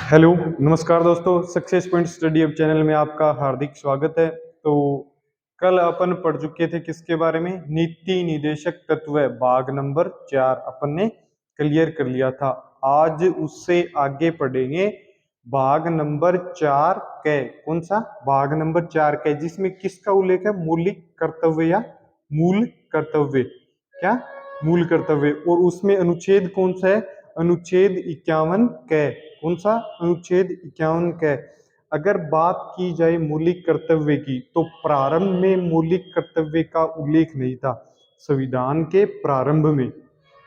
Hello, नमस्कार दोस्तों। Success point study अब चैनल में आपका हार्दिक स्वागत है। तो कल अपन पढ़ चुके थे किसके बारे में? नीति निदेशक तत्व भाग नंबर 4 अपन ने क्लियर कर लिया था। आज उससे आगे पढ़ेंगे भाग नंबर 4 के। कौन सा भाग नंबर 4 के? जिसमें किसका उल्लेख है? मौलिक कर्तव्य या मूल कर्तव्य। क्या? मूल कर्तव्य। और उसमें अनुच्छेद कौन सा है? अनुच्छेद 51 क। कौन सा? अनुच्छेद 51 क। अगर बात की जाए मौलिक कर्तव्य की, तो प्रारंभ में मौलिक कर्तव्य का उल्लेख नहीं था। संविधान के प्रारंभ में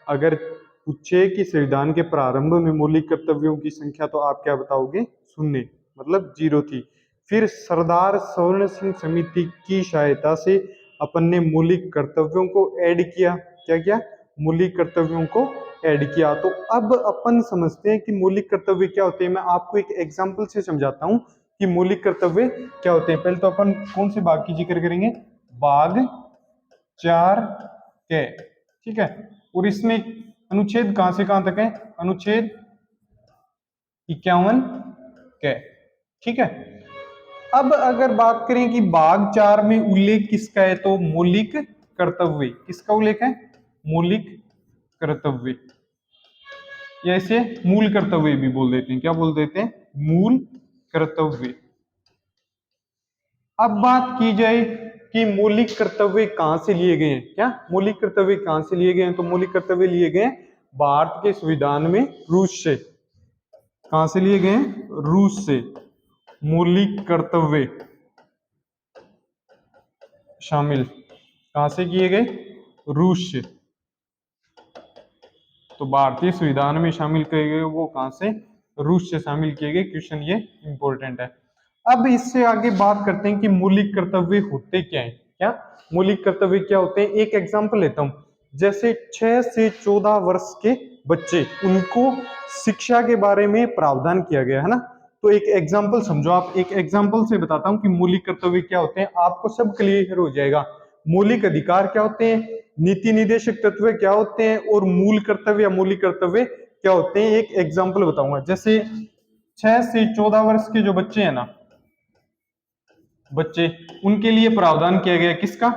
अगर पूछे कि संविधान के प्रारंभ में मौलिक कर्तव्यों की संख्या, तो आप क्या बताओगे? शून्य, मतलब 0 थी। फिर सरदार स्वर्ण सिंह समिति की सहायता से अपन ने मौलिक कर्तव्यों को ऐड किया। क्या किया? मौलिक कर्तव्यों को ऐड किया। तो अब अपन समझते हैं कि मौलिक कर्तव्य क्या होते हैं। मैं आपको एक एग्जांपल से समझाता हूं कि मौलिक कर्तव्य क्या होते हैं। पहले तो अपन कौन से भाग की जिक्र करेंगे? भाग 4 के। ठीक है। और इसमें अनुच्छेद कहां से कहां तक है? अनुच्छेद 51 के। ठीक है। अब अगर बात करें कि भाग 4 में उल्लेख किसका है, तो मौलिक कर्तव्य। किसका उल्लेख है? मौलिक कर्तव्य, या इसे मूल कर्तव्य भी बोल देते हैं। क्या बोल देते हैं? मूल कर्तव्य। अब बात की जाए कि मौलिक कर्तव्य कहां से लिए गए हैं। क्या मौलिक कर्तव्य कहां से लिए गए हैं? तो मौलिक कर्तव्य लिए गए भारत के संविधान में रूस से। कहां से लिए गए? रूस से मौलिक कर्तव्य शामिल। कहां से किए गए? रूस से। तो भारतीय संविधान में शामिल किए गए वो कहां से? रूस से शामिल किए गए। क्वेश्चन ये इंपॉर्टेंट है। अब इससे आगे बात करते हैं कि मौलिक कर्तव्य होते क्या है। क्या मौलिक कर्तव्य क्या होते हैं? एक एग्जांपल लेता हूं। जैसे 6 से 14 वर्ष के बच्चे, उनको शिक्षा के बारे में प्रावधान किया गया है ना। तो एक एग्जांपल समझो। आप एक एग्जांपल से बताता हूं कि मौलिक कर्तव्य क्या होते हैं, आपको सब क्लियर हो जाएगा। मौलिक अधिकार क्या होते हैं, नीति निदेशक तत्व क्या होते हैं, और मूल कर्तव्य या मौलिक कर्तव्य क्या होते हैं। एक एग्जांपल बताऊंगा। जैसे 6 से 14 वर्ष के जो बच्चे हैं ना, बच्चे, उनके लिए प्रावधान किया गया किसका?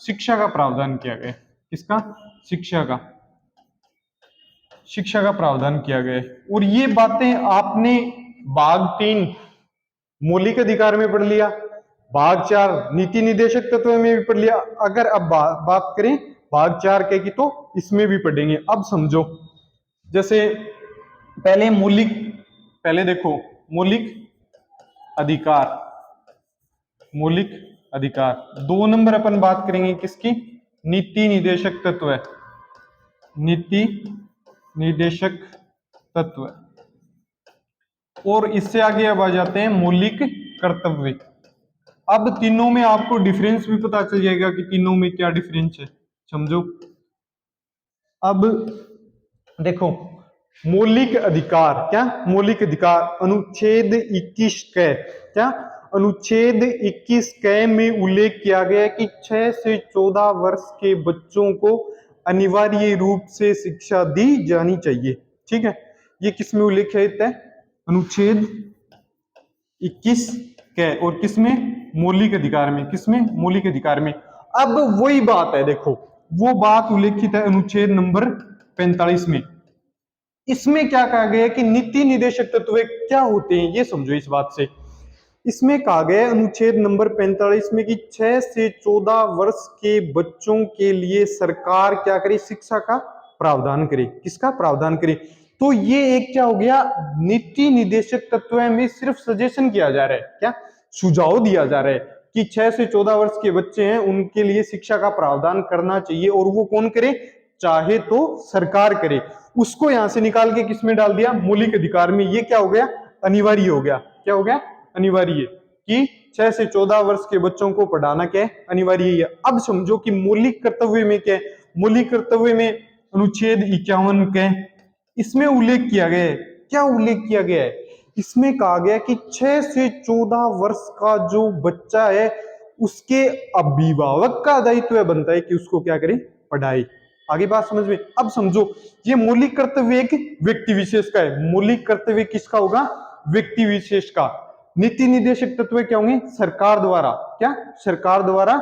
शिक्षा का प्रावधान किया गया। किसका? शिक्षा का प्रावधान किया गया। और ये बातें आपने भाग 3 मौलिक अधिकार में पढ़ लिया, भाग 4 नीति निदेशक तत्व में भी पढ़ लिया। अगर अब बात करें भाग 4 के की, तो इसमें भी पढ़ेंगे। अब समझो। जैसे पहले मौलिक, पहले देखो मौलिक अधिकार। मौलिक अधिकार 2 नंबर अपन बात करेंगे किसकी? नीति निदेशक तत्व। नीति निदेशक तत्व। और इससे आगे अब आ जाते हैं मौलिक कर्तव्य। अब तीनों में आपको डिफरेंस भी पता चल जाएगा कि तीनों में क्या डिफरेंस है। समझो। अब देखो, मौलिक अधिकार। क्या मौलिक अधिकार? अनुच्छेद 21 क। क्या? अनुच्छेद 21 क में उल्लेख किया गया कि 6 से 14 वर्ष के बच्चों को अनिवार्य रूप से शिक्षा दी जानी चाहिए। ठीक है। ये किस में उल्लेख है? अनुच्छेद 21 क। और किसमें? मौलिक अधिकार में। किसमें? मौलिक अधिकार में। अब वही बात है, देखो वो बात उल्लेखित है अनुच्छेद नंबर 45 में। इसमें क्या कहा गया है कि नीति निदेशक तत्व क्या होते हैं, ये समझो इस बात से। इसमें कहा गया अनुच्छेद नंबर 45 में कि 6 से 14 वर्ष के बच्चों के लिए सरकार क्या करे? शिक्षा का प्रावधान करे। किसका प्रावधान करे? तो ये एक क्या हो गया? नीति निदेशक तत्व में सिर्फ सजेशन किया जा रहा है। क्या? सुझाव दिया जा रहा है कि 6 से 14 वर्ष के बच्चे हैं, उनके लिए शिक्षा का प्रावधान करना चाहिए। और वो कौन करे? चाहे तो सरकार करे। उसको यहां से निकाल के किसमें डाल दिया? मौलिक अधिकार में। ये क्या हो गया? अनिवार्य हो गया। क्या हो गया? अनिवार्य। कि 6 से 14 वर्ष के बच्चों को पढ़ाना क्या है? अनिवार्य है। अब समझो कि मौलिक कर्तव्य में क्या है। मौलिक कर्तव्य में अनुच्छेद 51 के, इसमें उल्लेख किया गया है। क्या उल्लेख किया गया है? इसमें कहा गया कि 6 से 14 वर्ष का जो बच्चा है, उसके अभिभावक का दायित्व बनता है कि उसको क्या करे? पढ़ाए। आगे बात समझ में? अब समझो, ये मौलिक कर्तव्य एक व्यक्ति विशेष का है। मौलिक कर्तव्य किसका होगा? व्यक्ति विशेष का। नीति निदेशक तत्व क्या होंगे? सरकार द्वारा, क्या सरकार द्वारा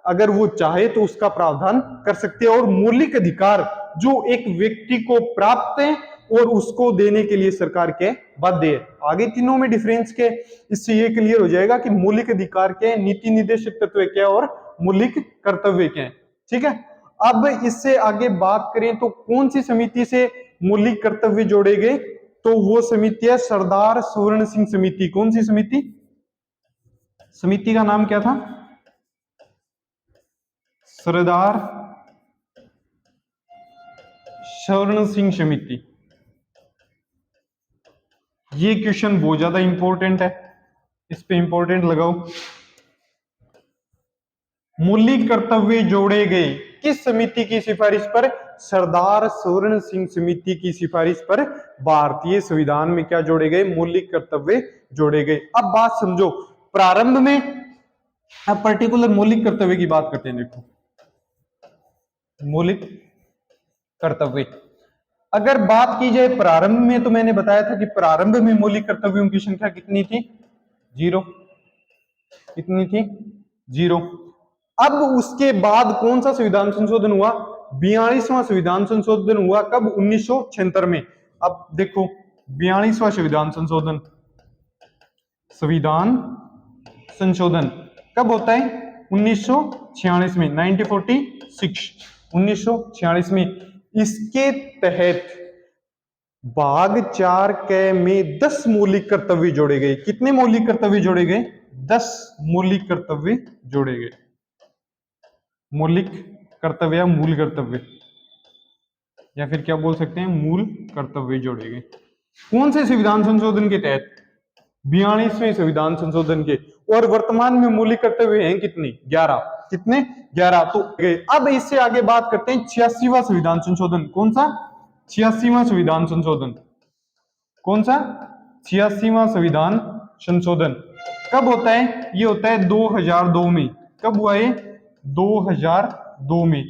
अगर वो चाहे तो उसका प्रावधान कर सकते हैं, और मौलिक अधिकार जो एक व्यक्ति को प्राप्त है और उसको देने के लिए सरकार के बाध्य है। आगे तीनों में डिफरेंस के, इससे ये क्लियर हो जाएगा कि मौलिक अधिकार क्या है, नीति निदेशक तत्व क्या है और मौलिक कर्तव्य क्या है। ठीक है, अब इससे आगे बात करें तो कौन सी समिति से मौलिक कर्तव्य जोड़े गए? तो वो समिति है सरदार स्वर्ण सिंह समिति। कौन सी समिति? समिति का नाम क्या था? सरदार स्वर्ण सिंह समिति। ये क्वेश्चन बहुत ज्यादा इंपॉर्टेंट है, इस पे इंपॉर्टेंट लगाओ। मौलिक कर्तव्य जोड़े गए किस समिति की सिफारिश पर? सरदार स्वर्ण सिंह समिति की सिफारिश पर भारतीय संविधान में क्या जोड़े गए? मौलिक कर्तव्य जोड़े गए। अब बात समझो, प्रारंभ में, अब पर्टिकुलर मौलिक कर्तव्य की बात करते हैं। देखो मौलिक कर्तव्य, अगर बात की जाए प्रारंभ में, तो मैंने बताया था कि प्रारंभ में मौलिक कर्तव्यों की संख्या कितनी थी? 0। कितनी थी? 0। अब उसके बाद कौन सा संविधान संशोधन हुआ? 42वां संविधान संशोधन हुआ। कब? 1976 में। अब देखो 42वां संविधान संशोधन, संविधान संशोधन कब होता है? 1946 में, 1946 में। इसके तहत भाग 4 के में 10 मौलिक कर्तव्य जोड़े गए। कितने मौलिक कर्तव्य जोड़े गए? 10 मौलिक कर्तव्य जोड़े गए। मौलिक कर्तव्य या मूल कर्तव्य, या फिर क्या बोल सकते हैं, मूल कर्तव्य जोड़े गए। कौन से संविधान संशोधन के तहत? 42वें संविधान संशोधन के। और वर्तमान में मौलिक कर्तव्य हैं कितने? 11। कितने? 11। तो गए। अब इससे आगे बात करते हैं 86वां संविधान संशोधन। कौन सा? 86वां संविधान संशोधन। कौन सा? 86वां संविधान संशोधन कब होता है? ये होता है 2002 में। कब हुआ है? 2002 में।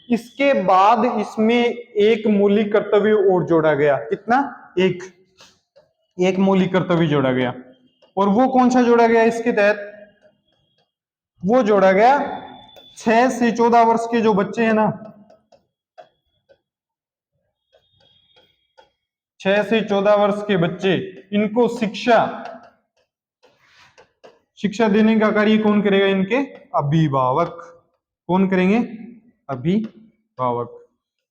इसके बाद इसमें एक मौलिक कर्तव्य और जोड़ा गया। कितना? एक मौलिक कर्तव्य जोड़ा गया। और वो कौन सा जोड़ा गया इसके तहत? वो जोड़ा गया 6 से 14 वर्ष के जो बच्चे हैं ना, 6 से 14 वर्ष के बच्चे, इनको शिक्षा देने का कार्य कौन करेगा? इनके अभिभावक। कौन करेंगे? अभिभावक।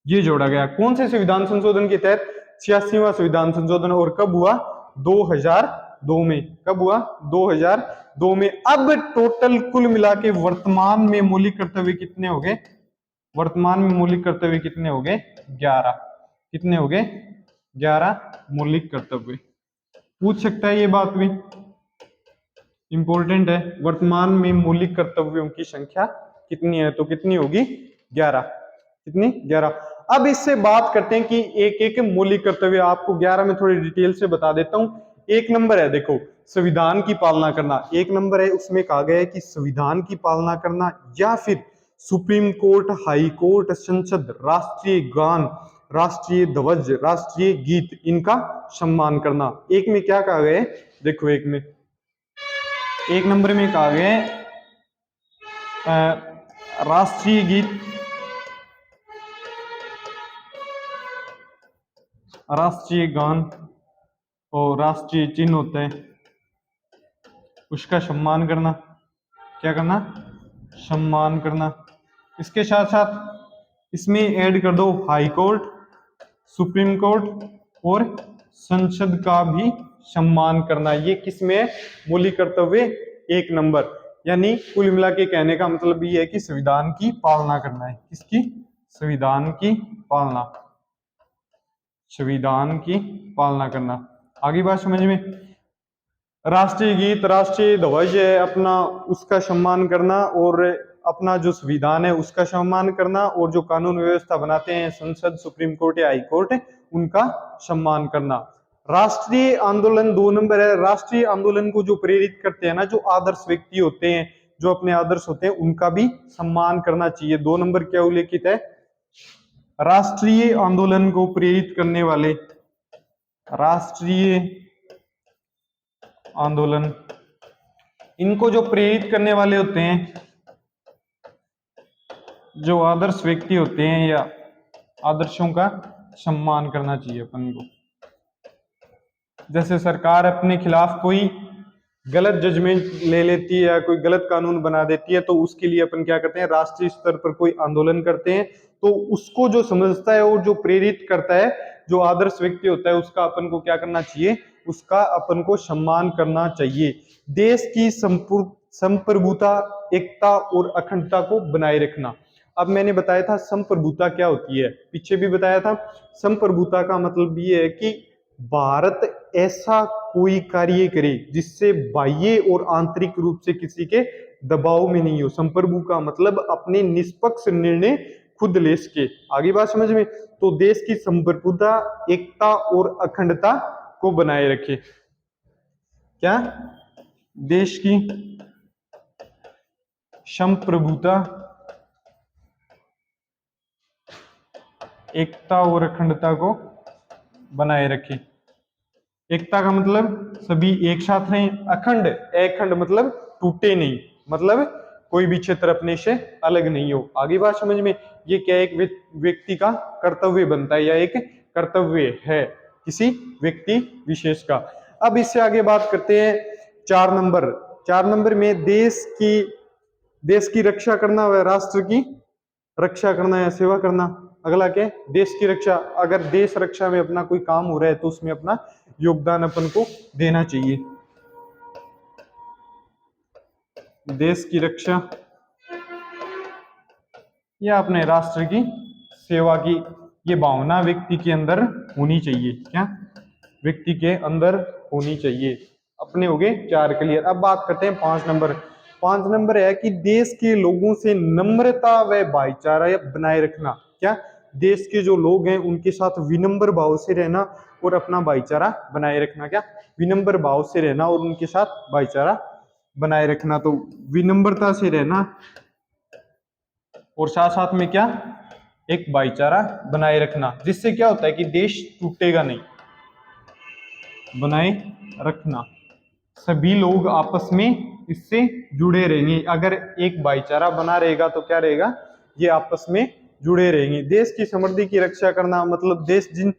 ये जोड़ा गया कौन से संविधान संशोधन के तहत? 86वां संविधान संशोधन। और कब हुआ? 2002 में। कब हुआ? 2002 में। अब टोटल कुल मिला के वर्तमान में मौलिक कर्तव्य कितने हो गए? वर्तमान में मौलिक कर्तव्य कितने हो गए? 11। कितने हो गए? 11 मौलिक कर्तव्य। पूछ सकता है ये बात भी, इंपॉर्टेंट है। वर्तमान में मौलिक कर्तव्यों की संख्या कितनी है? तो कितनी होगी? 11। कितनी? 11। अब इससे बात करते हैं कि एक एक मौलिक कर्तव्य आपको 11 में थोड़ी डिटेल से बता देता हूं। एक नंबर है, देखो, संविधान की पालना करना। एक नंबर है, उसमें कहा गया है कि संविधान की पालना करना, या फिर सुप्रीम कोर्ट, हाई कोर्ट, संसद, राष्ट्रीय गान, राष्ट्रीय ध्वज, राष्ट्रीय गीत, इनका सम्मान करना। एक में क्या कहा गया है? देखो एक नंबर में कहा गया है राष्ट्रीय गीत, राष्ट्रीय गान और राष्ट्रीय चिन्ह होते हैं, उसका सम्मान करना। क्या करना? सम्मान करना। इसके साथ साथ इसमें ऐड कर दो हाई कोर्ट, सुप्रीम कोर्ट और संसद का भी सम्मान करना। ये किसमें? मौलिक कर्तव्य 1 नंबर। यानी कुल मिला के कहने का मतलब ये है कि संविधान की पालना करना है। किसकी? संविधान की पालना। संविधान की पालना करना। आगे बात समझ में? राष्ट्रीय गीत, राष्ट्रीय ध्वज है अपना, उसका सम्मान करना, और अपना जो संविधान है उसका सम्मान करना, और जो कानून व्यवस्था बनाते हैं संसद, सुप्रीम कोर्ट या हाई कोर्ट, उनका सम्मान करना। राष्ट्रीय आंदोलन 2 नंबर है। राष्ट्रीय आंदोलन को जो प्रेरित करते हैं ना, जो आदर्श व्यक्ति होते हैं, जो अपने आदर्श होते हैं, उनका भी सम्मान करना चाहिए। 2 नंबर क्या उल्लेखित है? राष्ट्रीय आंदोलन को प्रेरित करने वाले, राष्ट्रीय आंदोलन, इनको जो प्रेरित करने वाले होते हैं, जो आदर्श व्यक्ति होते हैं या आदर्शों का सम्मान करना चाहिए अपन को। जैसे सरकार अपने खिलाफ कोई गलत जजमेंट ले लेती है या कोई गलत कानून बना देती है, तो उसके लिए अपन क्या करते हैं, राष्ट्रीय स्तर पर कोई आंदोलन करते हैं। तो उसको जो समझता है और जो प्रेरित करता है, जो आदर्श व्यक्ति होता है, उसका अपन को क्या करना चाहिए, उसका अपन को सम्मान करना चाहिए। देश की संप्रभुता, एकता और अखंडता को बनाए रखना। अब मैंने बताया था संप्रभुता क्या होती है, पीछे भी बताया था। संप्रभुता का मतलब ये है कि भारत ऐसा कोई कार्य करे जिससे बाह्य और आंतरिक रूप से किसी के दबाव में नहीं हो। संप्रभु का मतलब अपने निष्पक्ष निर्णय खुद ले सके। आगे बात समझ में? तो देश की संप्रभुता, एकता और अखंडता को बनाए रखे। क्या? देश की संप्रभुता, एकता और अखंडता को बनाए रखे। एकता का मतलब सभी एक साथ रहें, अखंड, अखंड मतलब टूटे नहीं, मतलब कोई भी क्षेत्र अपने से अलग नहीं हो। आगे बात समझ में? ये क्या एक व्यक्ति का कर्तव्य बनता है या एक कर्तव्य है किसी व्यक्ति विशेष का। अब इससे आगे बात करते हैं 4 नंबर। 4 नंबर में देश की रक्षा करना व राष्ट्र की रक्षा करना या सेवा करना। अगला क्या है? देश की रक्षा। अगर देश रक्षा में अपना कोई काम हो रहा है तो उसमें अपना योगदान अपन को देना चाहिए। देश की रक्षा या अपने राष्ट्र की सेवा की ये भावना व्यक्ति के अंदर होनी चाहिए। क्या? व्यक्ति के अंदर होनी चाहिए। अपने हो गए 4 क्लियर। अब बात करते हैं 5 नंबर। 5 नंबर है कि देश के लोगों से नम्रता व भाईचारा बनाए रखना। क्या? देश के जो लोग हैं उनके साथ विनम्र भाव से रहना और अपना भाईचारा बनाए रखना। क्या? विनम्र भाव से रहना और उनके साथ भाईचारा बनाए रखना। तो विनम्रता से रहना और साथ साथ में क्या, एक भाईचारा बनाए रखना, जिससे क्या होता है कि देश टूटेगा नहीं। बनाए रखना, सभी लोग आपस में इससे जुड़े रहेंगे। अगर एक भाईचारा बना रहेगा तो क्या रहेगा, ये आपस में जुड़े रहेंगे। देश की समृद्धि की रक्षा करना मतलब देश जिन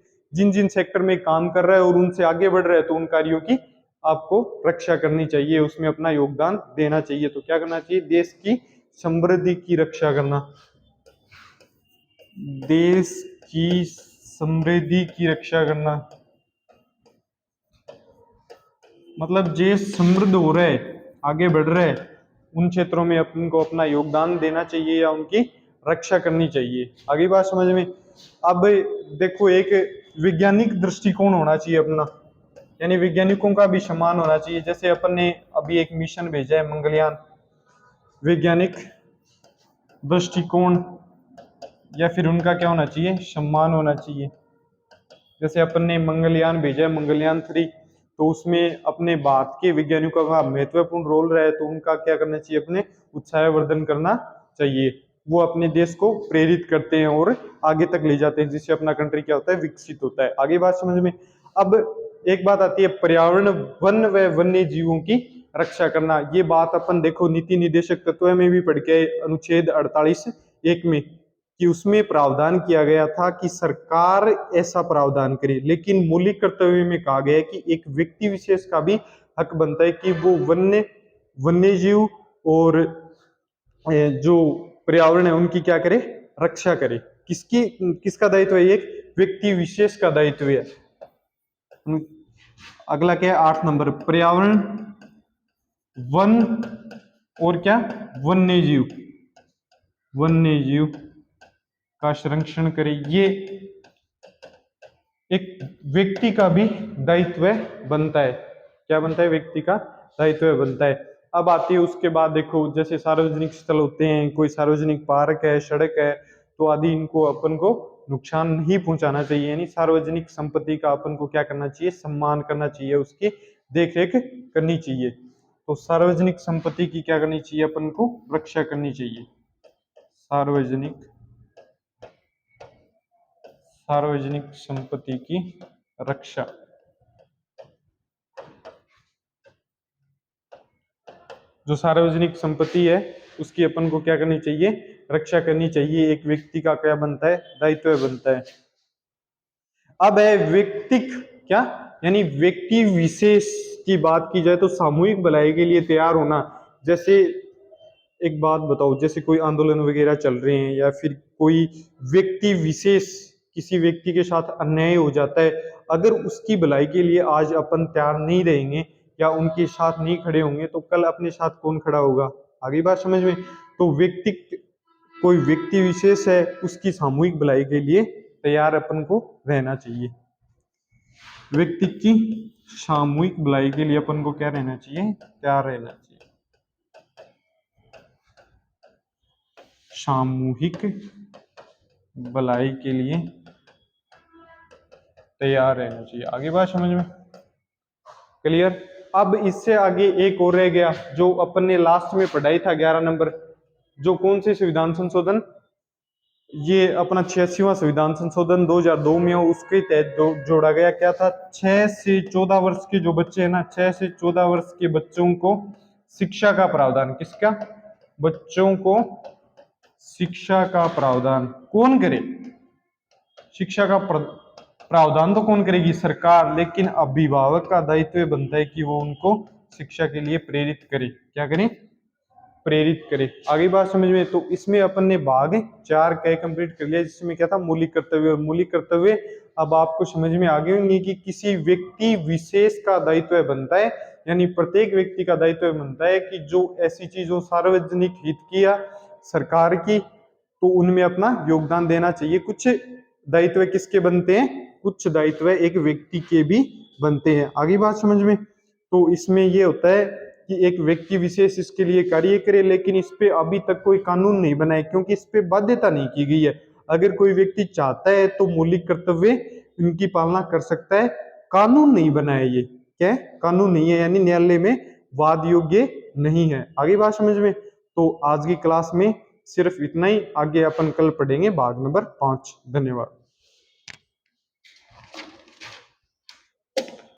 जिन सेक्टर में काम कर रहा है और उनसे आगे बढ़ रहा है तो उन कार्यों की आपको रक्षा करनी चाहिए, उसमें अपना योगदान देना चाहिए। तो क्या करना चाहिए, देश की समृद्धि की रक्षा करना। देश की समृद्धि की रक्षा करना मतलब देश समृद्ध हो रहा है, आगे बढ़ रहा है, उन क्षेत्रों में अपन को अपना योगदान देना चाहिए या उनकी रक्षा करनी चाहिए। आगे बात समझ में? अब देखो, एक वैज्ञानिक दृष्टिकोण होना चाहिए अपना, यानी वैज्ञानिकों का भी सम्मान होना चाहिए। जैसे अपन ने अभी एक मिशन भेजा है मंगलयान, वैज्ञानिक दृष्टिकोण या फिर उनका क्या होना चाहिए, सम्मान होना चाहिए। जैसे अपन ने मंगलयान भेजा है, मंगलयान 3, तो उसमें अपने भारत के वैज्ञानिकों का महत्वपूर्ण रोल रहा है, तो उनका क्या करना चाहिए, अपने उत्साहवर्धन करना चाहिए। वो अपने देश को प्रेरित करते हैं और आगे तक ले जाते हैं, जिससे अपना कंट्री क्या होता है, विकसित होता है। आगे बात समझ में? अब एक बात आती है पर्यावरण, वन व वन्य जीवों की रक्षा करना। ये बात अपन देखो नीति निदेशक तत्व में भी पढ़ के, अनुच्छेद 48(1) में, कि उसमें प्रावधान किया गया था कि सरकार ऐसा प्रावधान करे, लेकिन मौलिक कर्तव्य में कहा गया है कि एक व्यक्ति विशेष का भी हक बनता है कि वो वन्य जीव और जो पर्यावरण है उनकी क्या करे, रक्षा करे। किसका दायित्व है, एक व्यक्ति विशेष का दायित्व है। अगला क्या है, 8 नंबर, पर्यावरण, वन और क्या, वन्य जीव का संरक्षण करे। ये एक व्यक्ति का भी दायित्व बनता है। क्या बनता है, व्यक्ति का दायित्व बनता है। अब आती है उसके बाद देखो, जैसे सार्वजनिक स्थल होते हैं, कोई सार्वजनिक पार्क है, सड़क है, तो आदि इनको अपन को नुकसान नहीं पहुंचाना चाहिए। यानी सार्वजनिक संपत्ति का अपन को क्या करना चाहिए, सम्मान करना चाहिए, उसकी देखरेख करनी चाहिए। तो सार्वजनिक संपत्ति की क्या करनी चाहिए, अपन को रक्षा करनी चाहिए। सार्वजनिक संपत्ति की रक्षा। जो सार्वजनिक संपत्ति है उसकी अपन को क्या करनी चाहिए, रक्षा करनी चाहिए। एक व्यक्ति का क्या बनता है, दायित्व बनता है। अब है व्यक्तिक, क्या यानी व्यक्ति विशेष की बात की जाए तो सामूहिक भलाई के लिए तैयार होना। जैसे एक बात बताओ, जैसे कोई आंदोलन वगैरह चल रहे हैं या फिर कोई व्यक्ति विशेष, किसी व्यक्ति के साथ अन्याय हो जाता है, अगर उसकी भलाई के लिए आज अपन तैयार नहीं रहेंगे या उनके साथ नहीं खड़े होंगे तो कल अपने साथ कौन खड़ा होगा। आगे बात समझ में। तो व्यक्ति, कोई व्यक्ति विशेष है उसकी सामूहिक भलाई के लिए तैयार अपन को रहना चाहिए। व्यक्ति की सामूहिक भलाई के लिए अपन को क्या रहना चाहिए, तैयार रहना चाहिए। सामूहिक भलाई के लिए तैयार रहना चाहिए। आगे बात समझ में क्लियर। अब इससे आगे एक और रह गया जो अपन ने लास्ट में पढ़ाई था 11 नंबर, जो कौन से संविधान संशोधन, ये अपना 86वां संविधान संशोधन 2002 में उसके तहत जोड़ा गया। क्या था, 6 से 14 वर्ष के जो बच्चे हैं ना, 6 से 14 वर्ष के बच्चों को शिक्षा का प्रावधान, किसका, बच्चों को शिक्षा का प्रावधान कौन करे, शिक्षा का प्रावधान तो कौन करेगी, सरकार, लेकिन अभिभावक का दायित्व बनता है कि वो उनको शिक्षा के लिए प्रेरित करे। क्या करें, प्रेरित करे। आगे बात समझ में। तो इसमें अपन ने भाग 4 का कंप्लीट कर लिया, जिसमें क्या था, मौलिक कर्तव्य। और मौलिक कर्तव्य अब आपको समझ में आ गए होंगे कि किसी व्यक्ति विशेष का दायित्व बनता है, यानी प्रत्येक व्यक्ति का दायित्व बनता है कि जो ऐसी चीज हो सार्वजनिक हित की या सरकार की, तो उनमें अपना योगदान देना चाहिए। कुछ दायित्व किसके बनते हैं, कुछ दायित्व एक व्यक्ति के भी बनते हैं। आगे बात समझ में। तो इसमें ये होता है कि एक व्यक्ति विशेष इसके लिए कार्य करे, लेकिन इस पे अभी तक कोई कानून नहीं बना है, क्योंकि इस पे बाध्यता नहीं की गई है। अगर कोई व्यक्ति चाहता है तो मौलिक कर्तव्य इनकी पालना कर सकता है, कानून नहीं बना है। ये क्या है, कानून नहीं है, यानी न्यायालय में वाद योग्य नहीं है। आगे बात समझ में। तो आज की क्लास में सिर्फ इतना ही, आगे अपन कल पढ़ेंगे भाग नंबर 5। धन्यवाद।